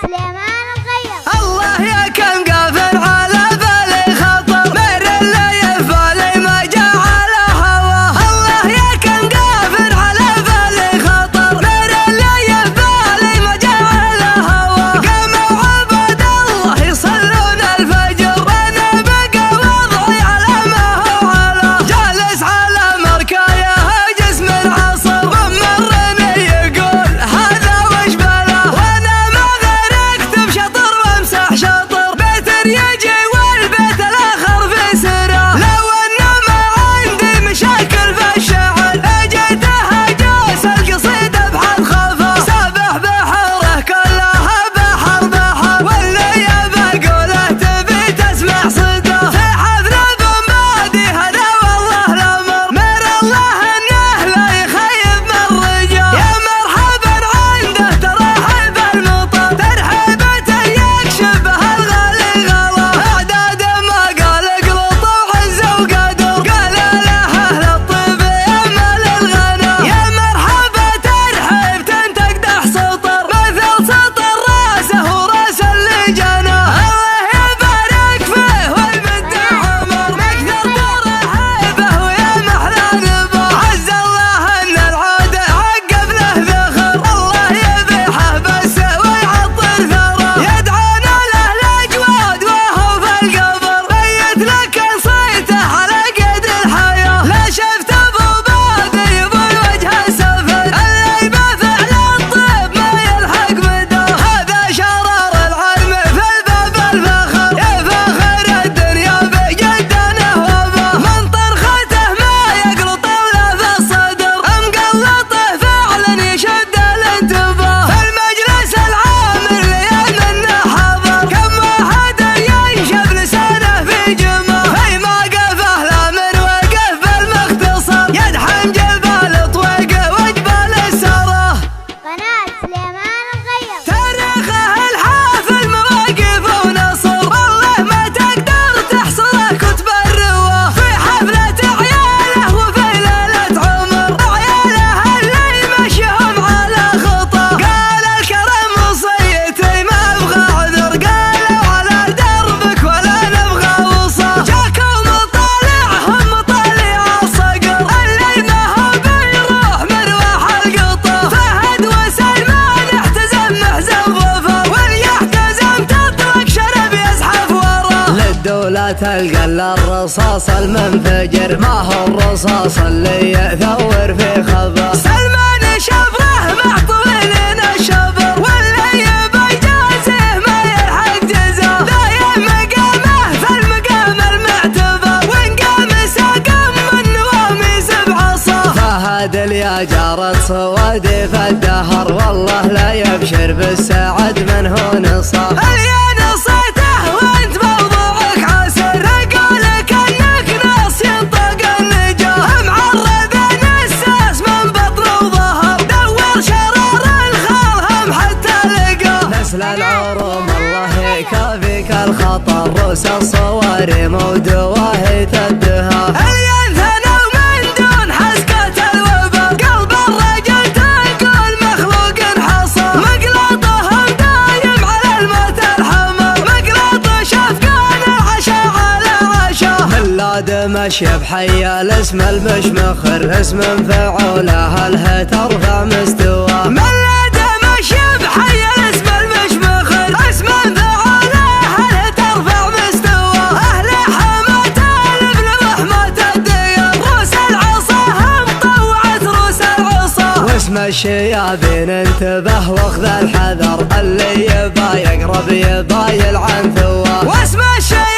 سليمان الغير. الله يا كم قافل على بالي خطر، مر اللي يفالي ما جاء على هوا. الله يا كم قافل على بالي خطر، مر اللي يفالي ما جاء على هوا. قاموا عباد الله يصلون الفجر، وانا بقى وضعي على ما هو على. جالس على مركايه جسم العصر، ومرني يقول هذا وش بلا. وانا ما غير اكتب شطر وامسح شطر، بيت يجي والبيت الاخر في سره. لو انه ما عندي مشاكل في الشعر، اجيتها جوس القصيده بحد خفا. سابح بحره كلها بحر بحر، واللي يبى قوله تبي تسمع صدى. في حفل بمبادي هذا والله الامر، مر الله انه لا يخيب من رجال. يا مرحبا عنده ترحب المطر، ترحيبة يكشف بها الغالي غلا. اعداد ما قال اقلط وعز وقدر، قال له اهل الطيب يمل الغنى. يا مرحبا ترحيب تقدح سطر، مثل سطر راسه وراس اللي جنى. الله يبارك فيه ويمد عمر، نكثر ترحيبه ويا محلى نبا. عز الله ان العود عقب له ذخر، الله يذبحه بس ويعطر ثرى. يدعون له الاجواد وهو في القبر، بيت لك صيته على قيد الحياه. لا شفت ابو بادي يبوي وجه السفل، اللي بفعل الطيب ما يلحق مدى. هذا شرار العلم في الباب الفخر، يفخر الدنيا بجدانه وبه. من طرخته ما يقلط الا في الصدر، مقلطه فعلا يشد الانتباه. في المجلس العام اللي منه حضر، كم واحد ينشف لسانه في جمه. في موقفه لا من وقف بالمختصر، يدحم جبال طويق وجبال السره. قناة سليمان الغير. تاريخه الحافل مواقف ونصر، والله ما تقدر تحصره كتب الرواه. في حفلة عياله وفي ليلة عمر، عياله اللي يمشيهم على خطى. قال الكرم وصيتي ما ابغى عذر، قالوا على دربك ولا نبغى وصى. جاكم مطالعهم مطالع الصقر، اللي ما هو بيروح مروح القطة. فهد وسلمان احتزم محزن ظفر، واليحتزم تطرق شرب يزحف وراه. للدولة القل الرصاص المنفجر، ما هو الرصاص اللي يثور في خبر. سلمان شبره مع طويلين الشبر، واللي يبى يجازيه ما يلحق جزاه. ذا مقامه في المقام المعتبر، وان قام ساقم النواميس بعصا. فهد يا جارة صوادي في الدهر، والله لا يبشر بالسعد من هو نصاب. يا نصيته وانت موضوعك عسر، اقولك انك ناس ينطق النجاه. معرض نساس من بطن وظهر، دور شرار الخالهم حتى لقاه. نسل العروم الله يكافيك الخطر، روس الصوارم ودواهي الدهى. الينثنى ومن دون حسكة الوبا، قلب الرجل تقول مخلوق حصى. مقلطهم دايم على الموت الحمر، مقلط شفقان العشا على عشا. ملاد مشي بحي الاسم المشمخر، اسم فعوله اله ترفع مستوى. ملاد مشي بحي الاسم المشمخر، اسم فعوله اله ترفع مستوى. اهل حماة الابن وحماة الديار، روس العصا هم طوعت روس العصا. واسم الشيابين انتبه واخذ الحذر، اللي يبا يقرب يبا يلعن ثواه. واسم الشيابين